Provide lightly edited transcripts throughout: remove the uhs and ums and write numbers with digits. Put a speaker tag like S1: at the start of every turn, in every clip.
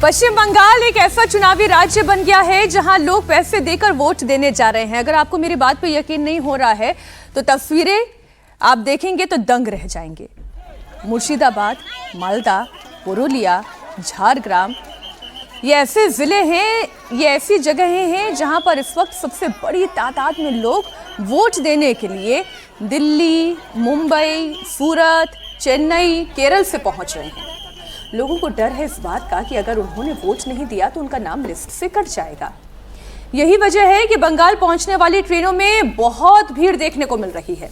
S1: पश्चिम बंगाल एक ऐसा चुनावी राज्य बन गया है जहां लोग पैसे देकर वोट देने जा रहे हैं। अगर आपको मेरी बात पर यकीन नहीं हो रहा है तो तस्वीरें आप देखेंगे तो दंग रह जाएंगे। मुर्शिदाबाद, मालदा, पुरुलिया, झारग्राम, ये ऐसे जिले हैं, ये ऐसी जगहें हैं जहां पर इस वक्त सबसे बड़ी तादाद में लोग वोट देने के लिए दिल्ली, मुंबई, सूरत, चेन्नई, केरल से पहुंच रहे हैं। लोगों को डर है इस बात का कि अगर उन्होंने वोट नहीं दिया तो उनका नाम लिस्ट से कट जाएगा। यही वजह है कि बंगाल पहुंचने वाली ट्रेनों में बहुत भीड़ देखने को मिल रही है।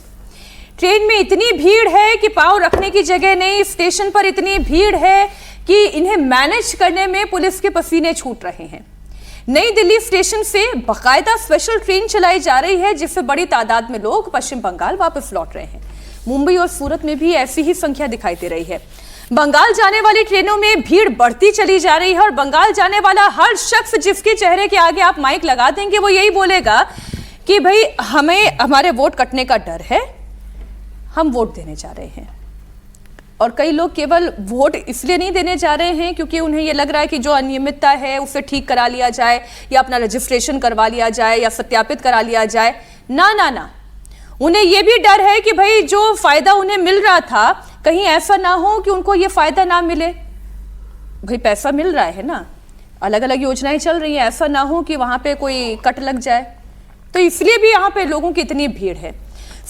S1: ट्रेन में इतनी भीड़ है कि पांव रखने की जगह नहीं, स्टेशन पर इतनी भीड़ है कि इन्हें मैनेज करने में पुलिस के पसीने छूट रहे हैं। नई दिल्ली स्टेशन से बाकायदा स्पेशल ट्रेन चलाई जा रही है जिससे बड़ी तादाद में लोग पश्चिम बंगाल वापस लौट रहे हैं। मुंबई और सूरत में भी ऐसी ही संख्या दिखाई दे रही है। बंगाल जाने वाली ट्रेनों में भीड़ बढ़ती चली जा रही है और बंगाल जाने वाला हर शख्स जिसके चेहरे के आगे आप माइक लगा देंगे वो यही बोलेगा कि भाई हमें हमारे वोट कटने का डर है, हम वोट देने जा रहे हैं। और कई लोग केवल वोट इसलिए नहीं देने जा रहे हैं क्योंकि उन्हें यह लग रहा है कि जो अनियमितता है उसे ठीक करा लिया जाए या अपना रजिस्ट्रेशन करवा लिया जाए या सत्यापित करा लिया जाए। ना, उन्हें यह भी डर है कि भाई जो फायदा उन्हें मिल रहा था कहीं ऐसा ना हो कि उनको यह फायदा ना मिले। भाई पैसा मिल रहा है ना, अलग अलग योजनाएं चल रही हैं, ऐसा ना हो कि वहां पे कोई कट लग जाए। तो इसलिए भी यहाँ पे लोगों की इतनी भीड़ है।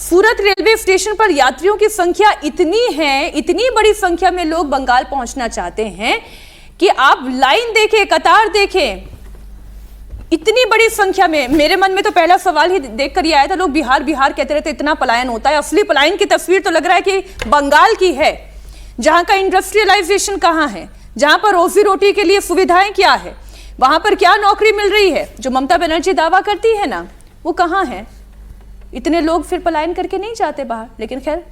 S1: सूरत रेलवे स्टेशन पर यात्रियों की संख्या इतनी है, इतनी बड़ी संख्या में लोग बंगाल पहुंचना चाहते हैं कि आप लाइन देखें, कतार देखें, इतनी बड़ी संख्या में। मेरे मन में तो पहला सवाल ही देखकर ये आया था, लोग बिहार कहते रहते इतना पलायन होता है। असली पलायन की तस्वीर तो लग रहा है कि बंगाल की है, जहां का इंडस्ट्रियलाइजेशन कहां है, जहां पर रोजी रोटी के लिए सुविधाएं क्या है, वहां पर क्या नौकरी मिल रही है, जो ममता बनर्जी दावा करती है ना, वो कहां है। इतने लोग फिर पलायन करके नहीं जाते बाहर। लेकिन खैर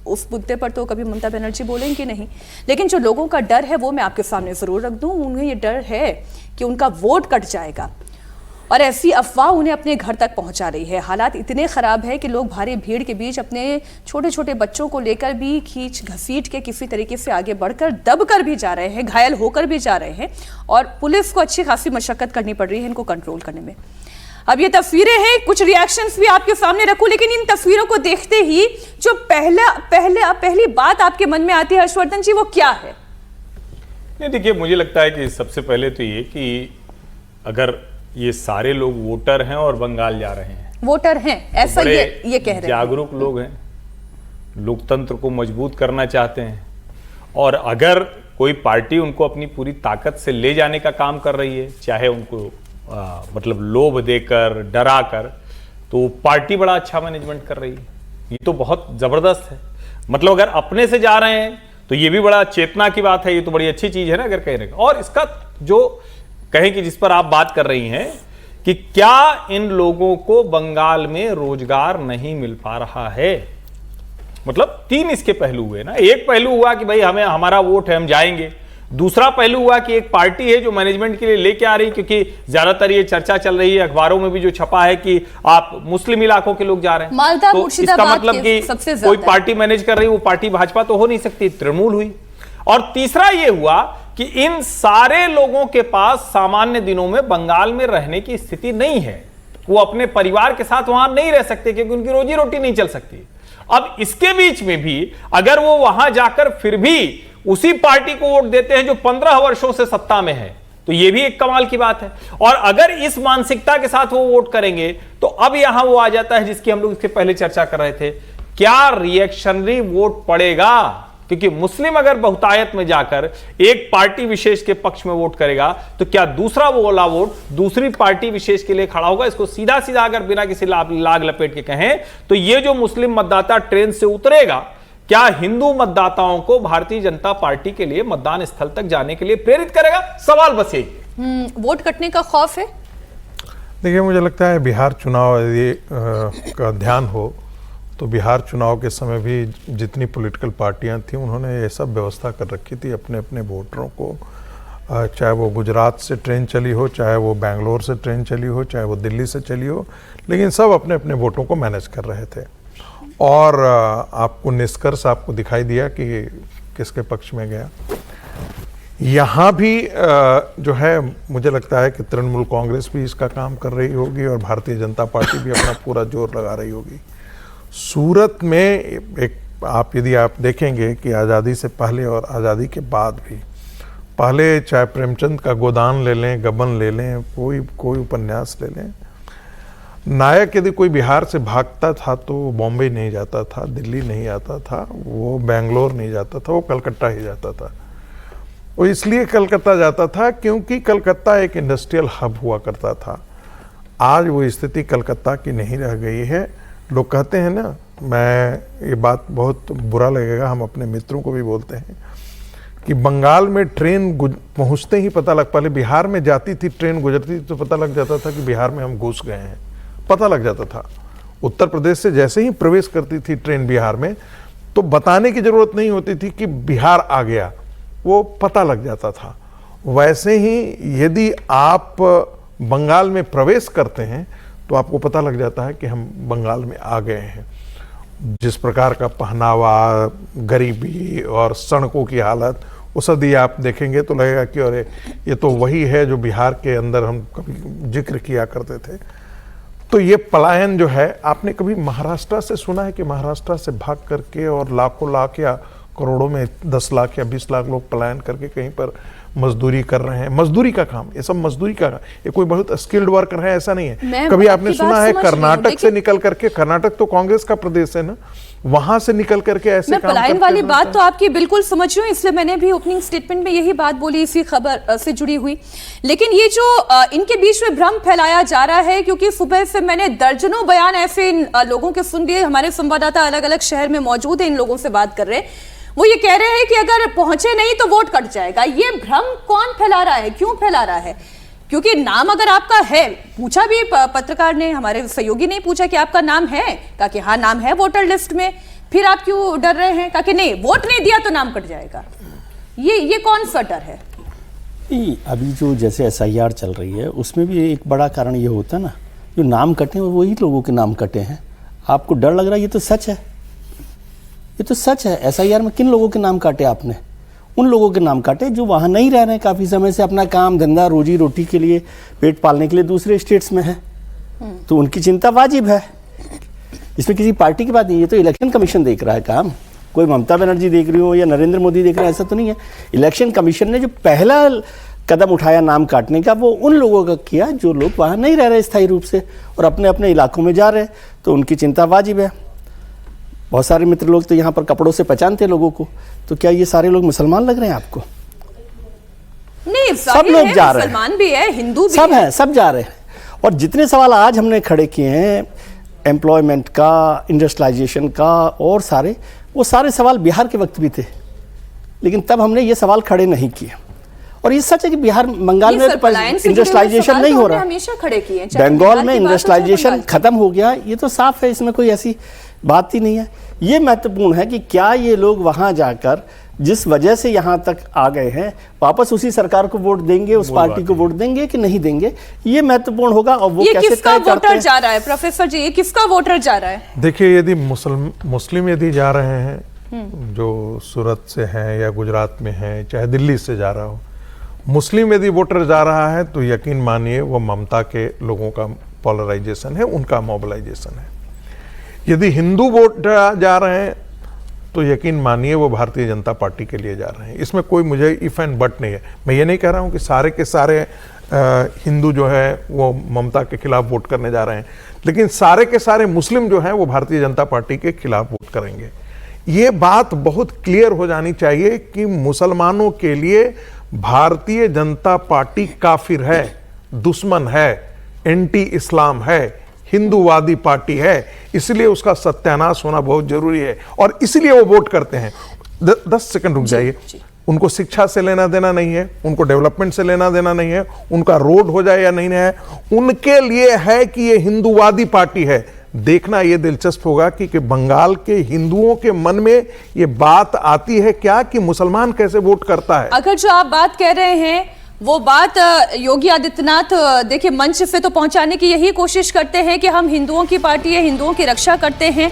S1: उस मुद्दे पर तो कभी ममता बनर्जी बोलेंगी नहीं। लेकिन जो लोगों का डर है वो मैं आपके सामने जरूर रख दूं। उन्हें ये डर है कि उनका वोट कट जाएगा और ऐसी अफवाह उन्हें अपने घर तक पहुंचा रही है। हालात इतने खराब है कि लोग भारी भीड़ के बीच अपने छोटे छोटे बच्चों को लेकर भी खींच घसीट के किसी तरीके से आगे बढ़कर दब कर भी जा रहे हैं, घायल होकर भी जा रहे हैं और पुलिस को अच्छी खासी मशक्कत करनी पड़ रही है इनको कंट्रोल करने में। अब ये तस्वीरें हैं, कुछ रिएक्शंस भी आपके सामने रखूं, लेकिन इन तस्वीरों को देखते ही जो पहली बात आपके मन में आती है हर्षवर्धन जी, वो क्या है?
S2: नहीं, देखिए मुझे लगता है कि सबसे पहले तो ये कि अगर ये सारे लोग वोटर हैं और बंगाल जा रहे हैं,
S1: वोटर हैं ऐसा
S2: तो
S1: ये कह रहे हैं,
S2: जागरूक लोग हैं, लोकतंत्र को मजबूत करना चाहते हैं और अगर कोई पार्टी उनको अपनी पूरी ताकत से ले जाने का काम कर रही है, चाहे उनको मतलब लोभ देकर, डरा कर, तो पार्टी बड़ा अच्छा मैनेजमेंट कर रही है। ये तो बहुत जबरदस्त है। मतलब अगर अपने से जा रहे हैं तो ये भी बड़ा चेतना की बात है, ये तो बड़ी अच्छी चीज है ना अगर कहने का। और इसका जो कहें कि जिस पर आप बात कर रही हैं कि क्या इन लोगों को बंगाल में रोजगार नहीं मिल पा रहा है, मतलब तीन इसके पहलू हुए ना। एक पहलू हुआ कि भाई हमें हमारा वोट है, हम जाएंगे। दूसरा पहलू हुआ कि एक पार्टी है जो मैनेजमेंट के लिए लेके आ रही, क्योंकि ज्यादातर ये चर्चा चल रही है, अखबारों में भी जो छपा है कि आप मुस्लिम इलाकों के लोग जा रहे हैं।
S1: मालदा,
S2: तो इसका मतलब कि कोई पार्टी मैनेज कर रही, वो पार्टी भाजपा तो हो नहीं सकती, तृणमूल हुई। और तीसरा ये हुआ कि इन सारे लोगों के पास सामान्य दिनों में बंगाल में रहने की स्थिति नहीं है, वो अपने परिवार के साथ वहां नहीं रह सकते क्योंकि उनकी रोजी रोटी नहीं चल सकती। अब इसके बीच में भी अगर वो वहां जाकर फिर भी उसी पार्टी को वोट देते हैं जो 15 वर्षों से सत्ता में है, तो यह भी एक कमाल की बात है। और अगर इस मानसिकता के साथ वो वोट करेंगे तो अब यहां वो आ जाता है जिसकी हम लोग इसके पहले चर्चा कर रहे थे, क्या रिएक्शनरी वोट पड़ेगा। क्योंकि मुस्लिम अगर बहुतायत में जाकर एक पार्टी विशेष के पक्ष में वोट करेगा तो क्या दूसरा वो वाला वोट दूसरी पार्टी विशेष के लिए खड़ा होगा। इसको सीधा सीधा अगर बिना किसी लाग लपेट के कहें तो ये जो मुस्लिम मतदाता ट्रेन से उतरेगा, क्या हिंदू मतदाताओं को भारतीय जनता पार्टी के लिए मतदान स्थल तक जाने के लिए प्रेरित करेगा? सवाल बस यही।
S1: वोट कटने का खौफ है।
S3: देखिए मुझे लगता है बिहार चुनाव यदि का ध्यान हो तो बिहार चुनाव के समय भी जितनी पॉलिटिकल पार्टियां थी उन्होंने ये सब व्यवस्था कर रखी थी अपने अपने वोटरों को, चाहे वो गुजरात से ट्रेन चली हो, चाहे वो बेंगलोर से ट्रेन चली हो, चाहे वो दिल्ली से चली हो, लेकिन सब अपने अपने वोटों को मैनेज कर रहे थे। और आपको निष्कर्ष आपको दिखाई दिया कि किसके पक्ष में गया। यहाँ भी जो है मुझे लगता है कि तृणमूल कांग्रेस भी इसका काम कर रही होगी और भारतीय जनता पार्टी भी अपना पूरा जोर लगा रही होगी। सूरत में एक यदि आप देखेंगे कि आज़ादी से पहले और आज़ादी के बाद भी, पहले चाहे प्रेमचंद का गोदान ले लें, गबन ले लें, कोई उपन्यास ले लें, नायक यदि कोई बिहार से भागता था तो वो बॉम्बे नहीं जाता था, दिल्ली नहीं आता था, वो बेंगलोर नहीं जाता था, वो कलकत्ता ही जाता था। और इसलिए कलकत्ता जाता था क्योंकि कलकत्ता एक इंडस्ट्रियल हब हुआ करता था। आज वो स्थिति कलकत्ता की नहीं रह गई है। लोग कहते हैं ना, मैं ये बात बहुत बुरा लगेगा, हम अपने मित्रों को भी बोलते हैं कि बंगाल में ट्रेन पहुंचते ही पता लग, पहले बिहार में जाती थी ट्रेन, गुजरती थी तो पता लग जाता था कि बिहार में हम घुस गए हैं, पता लग जाता था। उत्तर प्रदेश से जैसे ही प्रवेश करती थी ट्रेन बिहार में तो बताने की जरूरत नहीं होती थी कि बिहार आ गया, वो पता लग जाता था। वैसे ही यदि आप बंगाल में प्रवेश करते हैं तो आपको पता लग जाता है कि हम बंगाल में आ गए हैं। जिस प्रकार का पहनावा, गरीबी और सड़कों की हालत, वो सब यदि आप देखेंगे तो लगेगा कि अरे ये तो वही है जो बिहार के अंदर हम कभी जिक्र किया करते थे। तो ये पलायन जो है, आपने कभी महाराष्ट्र से सुना है कि महाराष्ट्र से भाग करके और लाखों लाख या करोड़ों में 10 लाख या 20 लाख लोग पलायन करके कहीं पर मजदूरी कर रहे हैं? मजदूरी का काम, ये सब मजदूरी का, ये कोई बहुत स्किल्ड वर्कर है ऐसा नहीं है। कभी आपने सुना है कर्नाटक से निकल करके, कर्नाटक तो कांग्रेस का प्रदेश है ना, वहां से निकल करके ऐसे
S1: मैं पलायन वाली बात तो आपकी बिल्कुल समझ रही हूँ, इसलिए मैंने भी ओपनिंग स्टेटमेंट में यही बात बोली, इसी खबर से जुड़ी हुई। लेकिन ये जो इनके बीच में भ्रम फैलाया जा रहा है, क्योंकि सुबह से मैंने दर्जनों बयान ऐसे इन लोगों के सुन लिए, हमारे संवाददाता अलग अलग शहर में मौजूद है, इन लोगों से बात कर रहे हैं। वो ये कह रहे हैं कि अगर पहुंचे नहीं तो वोट कट जाएगा। ये भ्रम कौन फैला रहा है, क्यों फैला रहा है? क्योंकि नाम अगर आपका है, पूछा भी पत्रकार ने, हमारे सहयोगी ने पूछा कि आपका नाम है, कहा कि हाँ नाम है वोटर लिस्ट में, फिर आप क्यों डर रहे हैं? कहा कि नहीं, वोट नहीं दिया तो नाम कट जाएगा। ये कौन सा डर है?
S4: अभी जो जैसे SIR चल रही है उसमें भी एक बड़ा कारण ये होता है ना, जो नाम कटे वही लोगों के नाम कटे हैं। आपको डर लग रहा है, ये तो सच है, ये तो सच है। SIR में किन लोगों के नाम काटे आपने? उन लोगों के नाम काटे जो वहाँ नहीं रह रहे हैं, काफ़ी समय से अपना काम धंधा रोजी रोटी के लिए, पेट पालने के लिए दूसरे स्टेट्स में है, तो उनकी चिंता वाजिब है। इसमें किसी पार्टी की बात नहीं, ये तो इलेक्शन कमीशन देख रहा है काम। कोई ममता बनर्जी देख रही हो या नरेंद्र मोदी देख रहा है, ऐसा तो नहीं है। इलेक्शन कमीशन ने जो पहला कदम उठाया नाम काटने का, वो उन लोगों का किया जो लोग वहाँ नहीं रह रहे स्थायी रूप से और अपने अपने इलाकों में जा रहे, तो उनकी चिंता वाजिब है। बहुत सारे मित्र लोग तो यहाँ पर कपड़ों से पहचानते हैं लोगों को, तो क्या ये सारे लोग मुसलमान लग रहे हैं आपको?
S1: नहीं,
S4: सब लोग जा रहे हैं,
S1: मुसलमान भी है, हिंदू भी
S4: सब
S1: है,
S4: हैं, सब जा रहे हैं। और जितने सवाल आज हमने खड़े किए हैं, एम्प्लॉयमेंट का, इंडस्ट्रियलाइजेशन का और सारे, वो सारे सवाल बिहार के वक्त भी थे, लेकिन तब हमने ये सवाल खड़े नहीं किए। और ये सच है कि बिहार, बंगाल में इंडस्ट्रियलाइजेशन नहीं हो रहा,
S1: हमेशा खड़े किए।
S4: बंगाल में इंडस्ट्रियलाइजेशन खत्म हो गया, ये तो साफ है, इसमें कोई ऐसी बात ही नहीं है। ये महत्वपूर्ण है कि क्या ये लोग वहां जाकर जिस वजह से यहां तक आ गए हैं, वापस उसी सरकार को वोट देंगे, उस पार्टी को वोट देंगे कि नहीं देंगे, ये महत्वपूर्ण होगा। और वो कैसे
S1: किसका वोटर जा रहा है प्रोफेसर जी, ये किसका वोटर जा रहा है?
S3: देखिए, यदि मुस्लिम यदि जा रहे हैं, जो सूरत से हैं या गुजरात में हैं, चाहे दिल्ली से जा रहा हो, मुस्लिम यदि वोटर जा रहा है तो यकीन मानिए वो ममता के लोगों का पोलराइजेशन है, उनका मोबिलाइजेशन है। यदि हिंदू वोट जा रहे हैं तो यकीन मानिए वो भारतीय जनता पार्टी के लिए जा रहे हैं। इसमें कोई मुझे इफ एंड बट नहीं है। मैं ये नहीं कह रहा हूँ कि सारे के सारे हिंदू जो है वो ममता के खिलाफ वोट करने जा रहे हैं, लेकिन सारे के सारे मुस्लिम जो हैं वो भारतीय जनता पार्टी के खिलाफ वोट करेंगे। ये बात बहुत क्लियर हो जानी चाहिए कि मुसलमानों के लिए भारतीय जनता पार्टी काफिर है, दुश्मन है, एंटी इस्लाम है, हिंदूवादी पार्टी है, इसलिए उसका सत्यानाश होना बहुत जरूरी है और इसलिए वो वोट करते हैं। 10 सेकंड रुक जाइए। उनको शिक्षा से लेना देना नहीं है, उनको डेवलपमेंट से लेना देना नहीं है, उनका रोड हो जाए या नहीं है, उनके लिए है कि ये हिंदूवादी पार्टी है। देखना ये दिलचस्प होगा कि बंगाल के हिंदुओं के मन में ये बात आती है क्या कि मुसलमान कैसे वोट करता है।
S1: अगर जो आप बात कह रहे हैं वो बात योगी आदित्यनाथ देखिए मंच से तो पहुंचाने की यही कोशिश करते हैं कि हम हिंदुओं की पार्टी है, हिंदुओं की रक्षा करते हैं,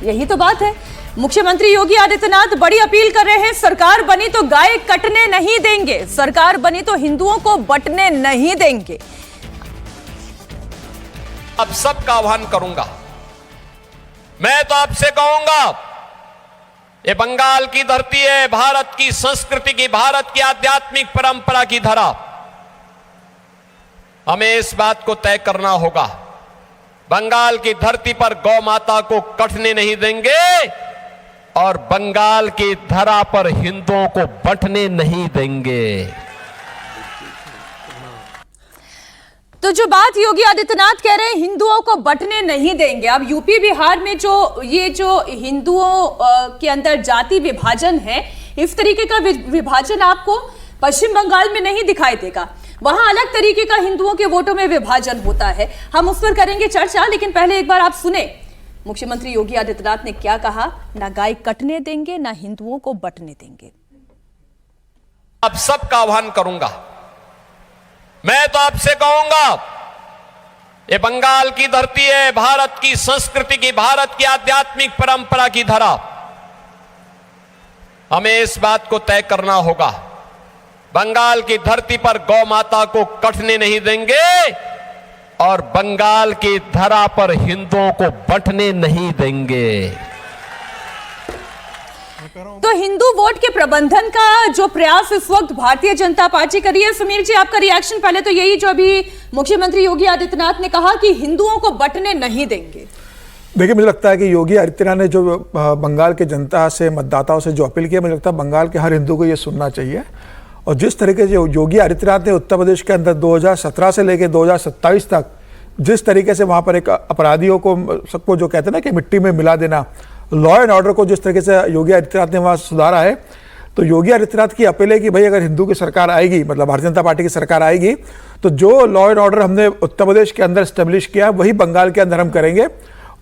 S1: यही तो बात है। मुख्यमंत्री योगी आदित्यनाथ बड़ी अपील कर रहे हैं, सरकार बनी तो गाय कटने नहीं देंगे, सरकार बनी तो हिंदुओं को बंटने नहीं देंगे।
S5: अब सबका आह्वान करूंगा, मैं तो आपसे कहूंगा, ये बंगाल की धरती है, भारत की संस्कृति की, भारत की आध्यात्मिक परंपरा की धरा। हमें इस बात को तय करना होगा, बंगाल की धरती पर गौ माता को कटने नहीं देंगे और बंगाल की धरा पर हिंदुओं को बंटने नहीं देंगे।
S1: तो जो बात योगी आदित्यनाथ कह रहे हैं, हिंदुओं को बंटने नहीं देंगे। अब यूपी बिहार में जो हिंदुओं के अंदर जाति विभाजन है, इस तरीके का विभाजन आपको पश्चिम बंगाल में नहीं दिखाई देगा। वहां अलग तरीके का हिंदुओं के वोटों में विभाजन होता है। हम उस पर करेंगे चर्चा, लेकिन पहले एक बार आप सुने मुख्यमंत्री योगी आदित्यनाथ ने क्या कहा। ना गाय कटने देंगे, ना हिंदुओं को बंटने देंगे।
S5: अब सबका आह्वान करूंगा, मैं तो आपसे कहूंगा, ये बंगाल की धरती है, भारत की संस्कृति की, भारत की आध्यात्मिक परंपरा की धरा। हमें इस बात को तय करना होगा, बंगाल की धरती पर गौ माता को कटने नहीं देंगे और बंगाल की धरा पर हिंदुओं को बंटने नहीं देंगे।
S1: तो हिंदू वोट के प्रबंधन का जो प्रयास इस वक्त भारतीय जनता पार्टी कर रही है, समीर जी आपका रिएक्शन पहले तो यही, जो अभी मुख्यमंत्री योगी आदित्यनाथ ने कहा कि हिंदुओं को बंटने नहीं देंगे।
S6: देखिए, मुझे लगता है कि योगी आदित्यनाथ ने जो बंगाल की जनता से, मतदाताओं से जो अपील किया, मुझे लगता है बंगाल के हर हिंदू को ये सुनना चाहिए। और जिस तरीके से योगी आदित्यनाथ ने उत्तर प्रदेश के अंदर 2017 से लेकर 2027 तक जिस तरीके से वहाँ पर एक अपराधियों को, सबको जो कहते हैं ना कि मिट्टी में मिला देना, लॉ एंड ऑर्डर को जिस तरीके से योगी आदित्यनाथ ने वहाँ सुधारा है, तो योगी आदित्यनाथ की अपील है कि भाई अगर हिंदू की सरकार आएगी, मतलब भारतीय जनता पार्टी की सरकार आएगी, तो जो लॉ एंड ऑर्डर हमने उत्तर प्रदेश के अंदर स्टेब्लिश किया वही बंगाल के अंदर हम करेंगे।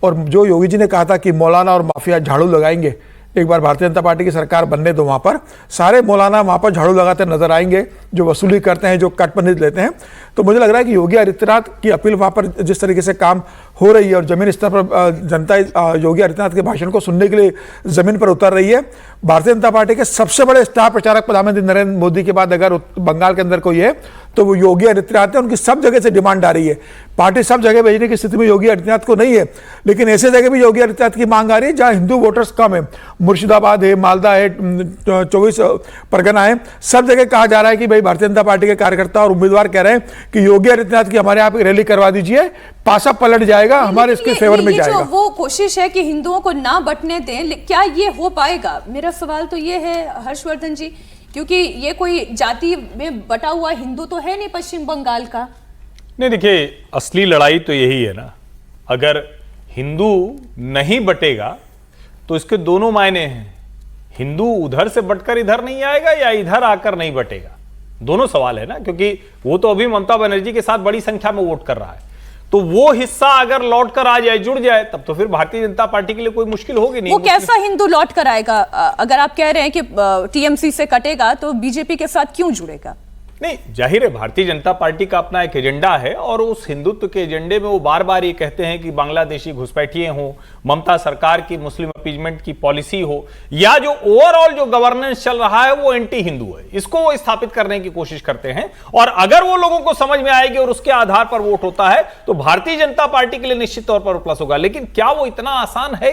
S6: और जो योगी जी ने कहा था कि मौलाना और माफिया झाड़ू लगाएंगे, एक बार भारतीय जनता पार्टी की सरकार बनने दो, वहाँ पर सारे मौलाना वहाँ पर झाड़ू लगाते नजर आएंगे, जो वसूली करते हैं, जो कटबंधी लेते हैं। तो मुझे लग रहा है कि योगी आदित्यनाथ की अपील वहाँ पर जिस तरीके से काम हो रही है और जमीन स्तर पर जनता योगी आदित्यनाथ के भाषण को सुनने के लिए जमीन पर उतर रही है। भारतीय जनता पार्टी के सबसे बड़े स्टार प्रचारक प्रधानमंत्री नरेंद्र मोदी के बाद अगर बंगाल के अंदर कोई है तो वो योगी आदित्यनाथ है। उनकी सब जगह से डिमांड आ रही है, पार्टी सब जगह भेजने की स्थिति में योगी आदित्यनाथ को नहीं है, लेकिन ऐसे जगह भी योगी आदित्यनाथ की मांग आ रही है जहां हिंदू वोटर्स कम है। मुर्शिदाबाद है, मालदा है, 24 परगना है, सब जगह कहा जा रहा है कि भाई भारतीय जनता पार्टी के कार्यकर्ता और उम्मीदवार कह रहे हैं कि योगी आदित्यनाथ की हमारे यहाँ पे रैली करवा दीजिए, पासा पलट जाएगा, हमारे इसके फेवर में जाएगा।
S1: जो वो कोशिश है कि हिंदुओं को ना बंटने दें, क्या ये हो पाएगा? मेरा सवाल तो ये है हर्षवर्धन जी, क्योंकि ये कोई जाति में बटा हुआ हिंदू तो है नहीं पश्चिम बंगाल का।
S2: नहीं, देखिए, असली लड़ाई तो यही है ना, अगर हिंदू नहीं बटेगा तो इसके दोनों मायने हैं, हिंदू उधर से बटकर इधर नहीं आएगा या इधर आकर नहीं बटेगा, दोनों सवाल है ना। क्योंकि वो तो अभी ममता बनर्जी के साथ बड़ी संख्या में वोट कर रहा है, तो वो हिस्सा अगर लौट कर आ जाए, जुड़ जाए, तब तो फिर भारतीय जनता पार्टी के लिए कोई मुश्किल होगी नहीं।
S1: वो कैसा हिंदू लौट कर आएगा? अगर आप कह रहे हैं कि टीएमसी से कटेगा तो बीजेपी के साथ क्यों जुड़ेगा?
S2: नहीं, जाहिर है भारतीय जनता पार्टी का अपना एक एजेंडा है और उस हिंदुत्व के एजेंडे में वो बार बार ये कहते हैं कि बांग्लादेशी घुसपैठिए हों, ममता सरकार की मुस्लिम अपीजमेंट की पॉलिसी हो, या जो ओवरऑल जो गवर्नेंस चल रहा है वो एंटी हिंदू है, इसको वो स्थापित करने की कोशिश करते हैं। और अगर वो लोगों को समझ में आएगी और उसके आधार पर वोट होता है तो भारतीय जनता पार्टी के लिए निश्चित तौर पर प्लस होगा। लेकिन क्या वो इतना आसान है?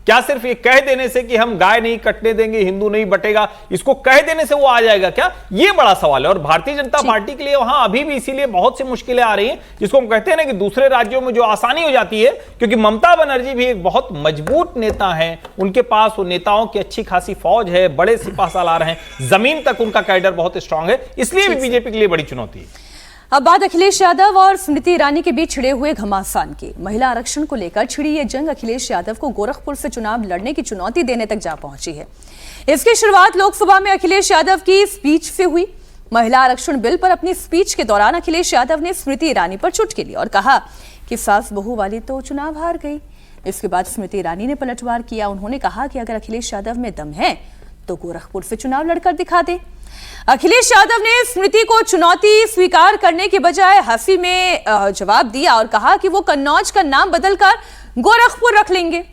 S2: क्या सिर्फ ये कह देने से कि हम गाय नहीं कटने देंगे, हिंदू नहीं बटेगा, इसको कह देने से वो आ जाएगा क्या? ये बड़ा सवाल है। और भारतीय जनता पार्टी के लिए वहां अभी भी इसीलिए बहुत सी मुश्किलें आ रही हैं, जिसको हम कहते हैं ना कि दूसरे राज्यों में जो आसानी हो जाती है, क्योंकि ममता बनर्जी भी एक बहुत मजबूत नेता है, उनके पास वो नेताओं की अच्छी खासी फौज है, बड़े सिपा सालार हैं, जमीन तक उनका कैडर बहुत स्ट्रांग है, इसलिए भी बीजेपी के लिए बड़ी चुनौती है।
S1: अब बात अखिलेश यादव और स्मृति ईरानी के बीच छिड़े हुए घमासान की। महिला आरक्षण को लेकर छिड़ी ये जंग अखिलेश यादव को गोरखपुर से चुनाव लड़ने की चुनौती देने तक जा पहुंची है। इसकी शुरुआत लोकसभा में अखिलेश यादव की स्पीच से हुई। महिला आरक्षण बिल पर अपनी स्पीच के दौरान अखिलेश यादव ने स्मृति ईरानी पर चुटकी ली और कहा कि सास बहू वाली तो चुनाव हार गई। इसके बाद स्मृति ईरानी ने पलटवार किया। उन्होंने कहा कि अगर अखिलेश यादव में दम है तो गोरखपुर से चुनाव लड़कर दिखा दे। अखिलेश यादव ने स्मृति को चुनौती स्वीकार करने के बजाय हंसी में जवाब दिया और कहा कि वो कन्नौज का नाम बदलकर गोरखपुर रख लेंगे।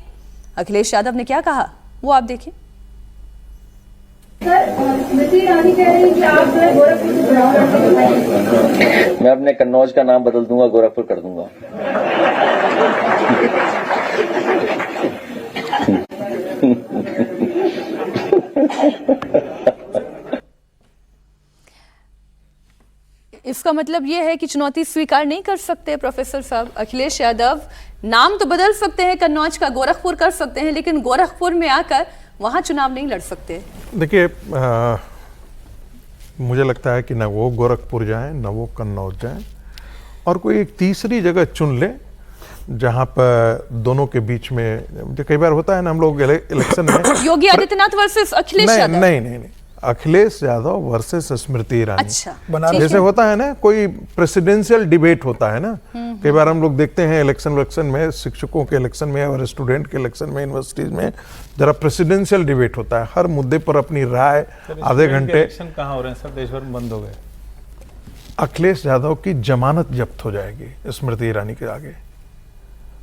S1: अखिलेश यादव ने क्या कहा, वो आप देखिए।
S7: स्मृति ईरानी कह रही कि आप जो है गोरखपुर से चुनाव लड़के दिखाएंगे।
S8: मैं अपने कन्नौज का नाम बदल दूंगा, गोरखपुर कर दूंगा।
S1: इसका मतलब यह है कि चुनौती स्वीकार नहीं कर सकते प्रोफेसर साहब अखिलेश यादव। नाम तो बदल सकते हैं कन्नौज का, गोरखपुर कर सकते हैं, लेकिन गोरखपुर में आकर वहां चुनाव नहीं लड़ सकते।
S3: देखिए, मुझे लगता है कि न वो गोरखपुर जाएं न वो कन्नौज जाएं, और कोई एक तीसरी जगह चुन ले जहां पर दोनों के बीच में, जो कई बार होता है ना हम लोग इलेक्शन में
S1: योगी आदित्यनाथ वर्सेस अखिलेश यादव।
S3: नहीं, अखिलेश यादव वर्सेस स्मृति ईरानी।
S1: अच्छा,
S3: जैसे होता है ना कोई प्रेसिडेंशियल डिबेट होता है ना, कई बार हम लोग देखते हैं इलेक्शन में, शिक्षकों के इलेक्शन में और स्टूडेंट के इलेक्शन में, यूनिवर्सिटीज में जरा प्रेसिडेंशियल डिबेट होता है, हर मुद्दे पर अपनी राय आधे घंटे।
S2: इलेक्शन कहाँ हो रहे हैं सर? देश भर में बंद हो गए।
S3: अखिलेश यादव की जमानत जब्त हो जाएगी स्मृति ईरानी के आगे।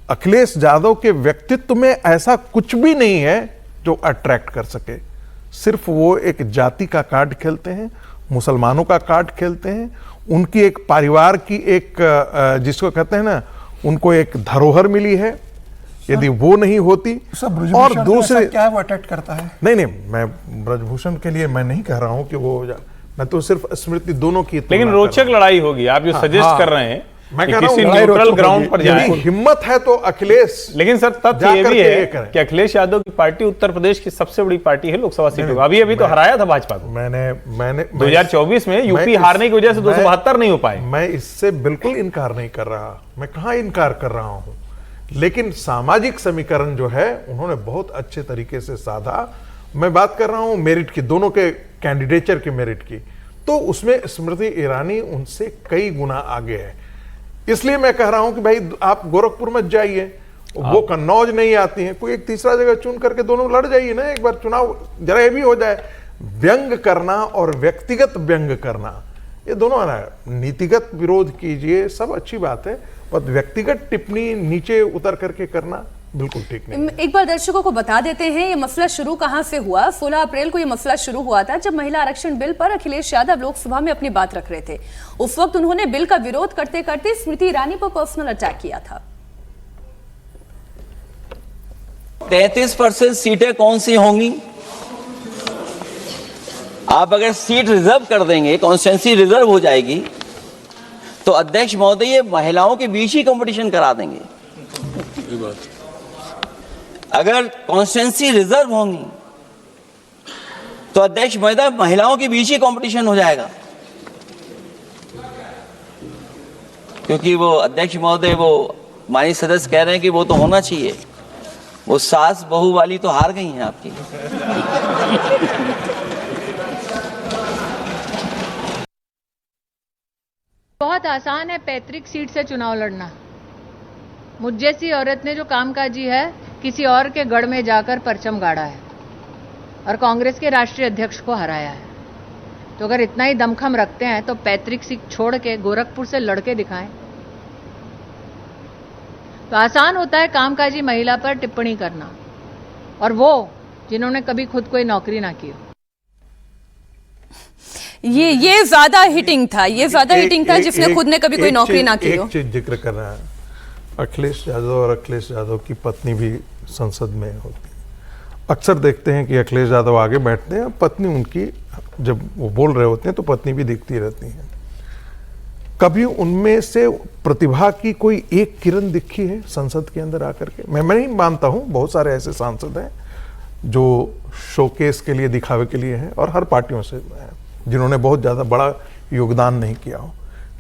S3: अखिलेश यादव के व्यक्तित्व में ऐसा कुछ भी नहीं है जो अट्रैक्ट कर सके। सिर्फ वो एक जाति का कार्ड खेलते हैं, मुसलमानों का कार्ड खेलते हैं, उनकी एक परिवार की एक जिसको कहते हैं ना, उनको एक धरोहर मिली है, यदि वो नहीं होती। और दूसरे
S6: क्या वो अटैक करता है?
S3: नहीं, मैं ब्रजभूषण के लिए मैं नहीं कह रहा हूं कि वो, मैं तो सिर्फ स्मृति दोनों की,
S2: लेकिन रोचक लड़ाई होगी। आप जो सजेस्ट कर रहे हैं
S3: मैं
S2: कि
S3: कह रहा
S2: किसी
S3: हूं
S2: न्यूट्रल ग्राउंड पर जाए।
S3: हिम्मत है तो अखिलेश,
S2: लेकिन सर तथ्य ये भी है कि अखिलेश यादव की पार्टी उत्तर प्रदेश की सबसे बड़ी पार्टी है लोकसभा सीटों। अभी तो हराया था भाजपा को।
S3: मैंने
S2: 2024 में यूपी हारने की वजह से 272 नहीं हो पाए।
S3: मैं इससे बिल्कुल इनकार नहीं कर रहा, मैं कहां इनकार कर रहा हूं, लेकिन सामाजिक समीकरण जो है उन्होंने बहुत अच्छे तरीके से साधा। मैं बात कर रहा हूं मेरिट की, दोनों के कैंडिडेचर के मेरिट की, तो उसमें स्मृति ईरानी उनसे कई गुना आगे है। इसलिए मैं कह रहा हूं कि भाई आप गोरखपुर मत जाइए, वो कन्नौज नहीं आती हैं, कोई एक तीसरा जगह चुन करके दोनों लड़ जाइए ना, एक बार चुनाव जरा ये भी हो जाए। व्यंग करना और व्यक्तिगत व्यंग करना, ये दोनों आ रहा है। नीतिगत विरोध कीजिए, सब अच्छी बात है, पर व्यक्तिगत टिप्पणी नीचे उतर करके करना बिल्कुल ठीक नहीं।
S1: एक बार दर्शकों को बता देते हैं ये मसला शुरू कहां से हुआ। 16 अप्रैल को ये मसला शुरू हुआ था जब महिला आरक्षण बिल पर अखिलेश यादव लोकसभा में अपनी बात रख रहे थे। उस वक्त उन्होंने बिल का विरोध करते करते स्मृति ईरानी पर पर्सनल अटैक किया था।
S8: 33% सीटें कौन सी होंगी? आप अगर सीट रिजर्व कर देंगे, कॉन्स्टिट्यूंसी रिजर्व हो जाएगी, तो अध्यक्ष महोदय महिलाओं के बीच ही कंपटीशन करा देंगे। अगर कॉन्स्टिट्यूंसी रिजर्व होंगी तो अध्यक्ष महोदय महिलाओं के बीच ही कंपटीशन हो जाएगा, क्योंकि वो अध्यक्ष महोदय वो माननीय सदस्य कह रहे हैं कि वो तो होना चाहिए। वो सास बहू वाली तो हार गई हैं आपकी।
S9: बहुत आसान है पैतृक सीट से चुनाव लड़ना। मुझ जैसी औरत ने जो कामकाजी है किसी और के गढ़ में जाकर परचम गाड़ा है और कांग्रेस के राष्ट्रीय अध्यक्ष को हराया है। तो अगर इतना ही दमखम रखते हैं तो पैतृक सीट छोड़ के गोरखपुर से लड़के दिखाएं। तो आसान होता है कामकाजी महिला पर टिप्पणी करना, और वो जिन्होंने कभी खुद कोई नौकरी ना की हो।
S1: ये ज्यादा हिटिंग था, ये ज्यादा हिटिंग था जिसने खुद ने कभी कोई नौकरी ना की हो।
S3: एक चीज जिक्र कर रहा है, अखिलेश यादव और अखिलेश यादव की पत्नी भी संसद में होती है। अक्सर देखते हैं कि अखिलेश यादव आगे बैठते हैं, पत्नी उनकी जब वो बोल रहे होते हैं तो पत्नी भी दिखती रहती है। कभी उनमें से प्रतिभा की कोई एक किरण दिखी है संसद के अंदर आकर के? मैं नहीं मानता हूं, बहुत सारे ऐसे सांसद हैं जो शोकेस के लिए, दिखावे के लिए हैं, और हर पार्टियों से हैं जिन्होंने बहुत ज्यादा बड़ा योगदान नहीं किया हो।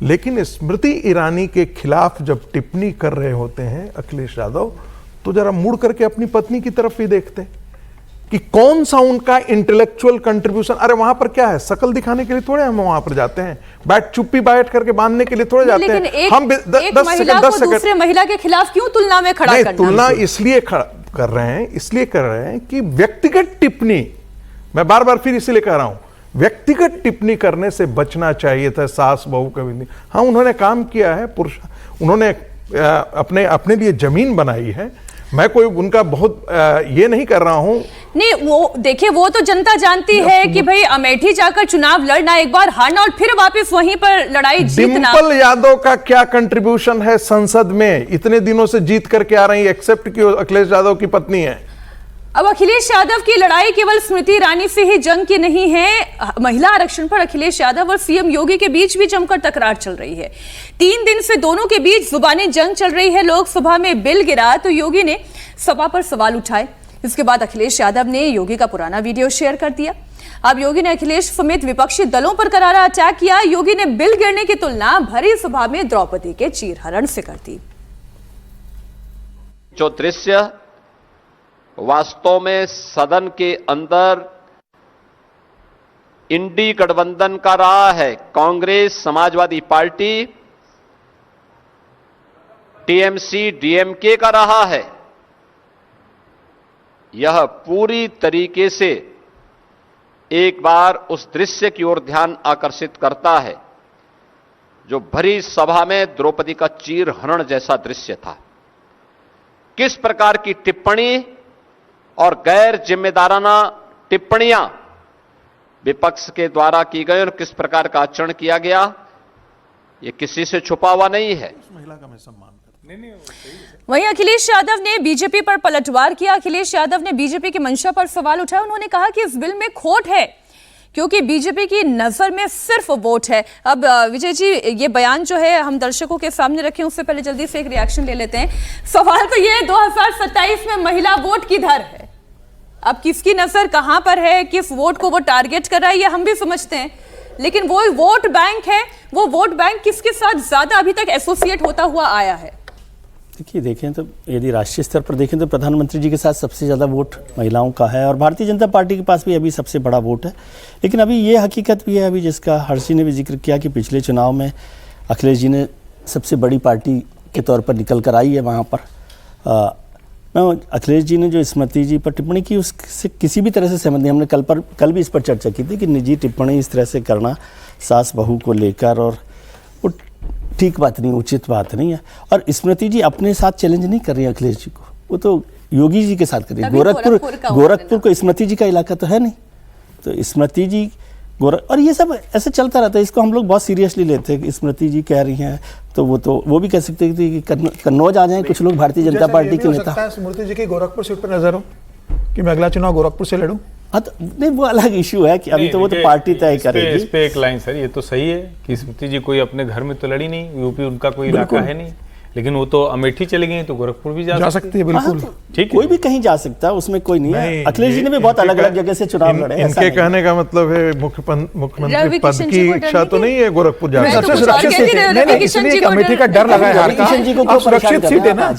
S3: लेकिन स्मृति ईरानी के खिलाफ जब टिप्पणी कर रहे होते हैं अखिलेश यादव, तो जरा मुड़ करके अपनी पत्नी की तरफ भी देखते हैं कि कौन सा उनका इंटेलेक्चुअल कंट्रीब्यूशन। अरे वहां पर क्या है, शकल दिखाने के लिए थोड़े हम वहां पर जाते हैं, चुप्पी बैठ करके बांधने के लिए थोड़े जाते हैं। हम 10 सेकंड
S1: दूसरे महिला के खिलाफ क्यों तुलना में खड़ा करना?
S3: तुलना इसलिए कर रहे हैं कि व्यक्तिगत टिप्पणी, मैं बार बार फिर इसलिए कह रहा हूं, व्यक्तिगत टिप्पणी करने से बचना चाहिए था। सास बहू का भी नहीं। हाँ, उन्होंने काम किया है, पुरुष, उन्होंने अपने लिए जमीन बनाई है, मैं कोई उनका बहुत ये नहीं कर रहा हूं।
S1: नहीं, वो देखिए, वो तो जनता जानती है कि भाई अमेठी जाकर चुनाव लड़ना, एक बार हारना और फिर वापस वहीं पर लड़ाई जीतना।
S3: डिंपल यादव का क्या कंट्रीब्यूशन है संसद में? इतने दिनों से जीत करके आ रही, एक्सेप्ट कि अखिलेश यादव की पत्नी है।
S1: अब अखिलेश यादव की लड़ाई केवल स्मृति ईरानी से ही जंग की नहीं है। महिला आरक्षण पर अखिलेश यादव और सीएम योगी के बीच भी जमकर तकरार चल रही है। 3 दिन से दोनों के बीच जुबानी जंग चल रही है। लोकसभा में बिल गिरा तो योगी ने सभा पर सवाल उठाए। इसके बाद अखिलेश यादव ने योगी का पुराना वीडियो शेयर कर दिया। अब योगी ने अखिलेश समेत विपक्षी दलों पर करारा अटैक किया। योगी ने बिल गिरने की तुलना भरी सभा में द्रौपदी के चीरहरण से कर दी।
S5: जो दृश्य वास्तव में सदन के अंदर इंडी गठबंधन का रहा है, Congress, Samajwadi party, TMC, DMK का रहा है, यह पूरी तरीके से एक बार उस दृश्य की ओर ध्यान आकर्षित करता है जो भरी सभा में द्रौपदी का चीरहरण जैसा दृश्य था। किस प्रकार की टिप्पणी और गैर जिम्मेदाराना टिप्पणियां विपक्ष के द्वारा की गई और किस प्रकार का आचरण किया गया, यह किसी से छुपा हुआ नहीं है।
S1: वहीं अखिलेश यादव ने बीजेपी पर पलटवार किया। अखिलेश यादव ने बीजेपी की मंशा पर सवाल उठाया। उन्होंने कहा कि इस बिल में खोट है क्योंकि बीजेपी की नजर में सिर्फ वोट है। अब विजय जी, ये बयान जो है हम दर्शकों के सामने रखें, उससे पहले जल्दी से एक रिएक्शन ले लेते हैं। सवाल तो ये 2027 में महिला वोट किधर है? अब किसकी नजर कहां पर है, किस वोट को वो टारगेट कर रहा है, ये हम भी समझते हैं, लेकिन वो वोट बैंक है, वो वोट बैंक किसके साथ ज्यादा अभी तक एसोसिएट होता हुआ आया है?
S4: देखिए, देखें तो यदि राष्ट्रीय स्तर पर देखें तो प्रधानमंत्री जी के साथ सबसे ज़्यादा वोट महिलाओं का है और भारतीय जनता पार्टी के पास भी अभी सबसे बड़ा वोट है। लेकिन अभी ये हकीकत भी है, अभी जिसका हर्षी ने भी जिक्र किया कि पिछले चुनाव में अखिलेश जी ने सबसे बड़ी पार्टी के तौर पर निकल कर आई है वहाँ पर। मैं अखिलेश जी ने जो स्मृति जी पर टिप्पणी की उससे किसी भी तरह से सहमत नहीं। हमने कल भी इस पर चर्चा की थी कि निजी टिप्पणी इस तरह से करना सास बहू को लेकर, और वो ठीक बात नहीं, उचित बात नहीं है। और स्मृति जी अपने साथ चैलेंज नहीं कर रही है अखिलेश जी को, वो तो योगी जी के साथ कर रही है। गोरखपुर को स्मृति जी का इलाका तो है नहीं, तो स्मृति जी और ये सब ऐसे चलता रहता है। इसको हम लोग बहुत सीरियसली लेते हैं कि स्मृति जी कह रही हैं तो वो भी कह सकते हैं कि कन्नौज आ जाए कुछ लोग भारतीय जनता पार्टी के नेता।
S6: स्मृति जी की गोरखपुर सीट पर नजर हो कि मैं अगला चुनाव गोरखपुर से लड़ूं।
S4: हाँ, तो नहीं, वो अलग इशू है कि अभी तो वो तो पार्टी तय करेगी।
S2: इस पे एक लाइन सर, ये तो सही है कि स्मृति जी कोई अपने घर में तो लड़ी नहीं, यूपी उनका कोई इलाका है नहीं, लेकिन वो तो अमेठी चली गई तो गोरखपुर भी जा सकती है।
S6: बिल्कुल
S4: ठीक, कोई भी कहीं जा सकता है, उसमें कोई नहीं है। अखिलेश जी ने भी बहुत अलग अलग जगह से चुनाव लड़े।
S3: इनके कहने का मतलब है मुख्यमंत्री पद की इच्छा तो नहीं है गोरखपुर जाने की।
S6: सबसे सुरक्षित सीट है, अमेठी का डर लगा है, सुरक्षित सीट है ना।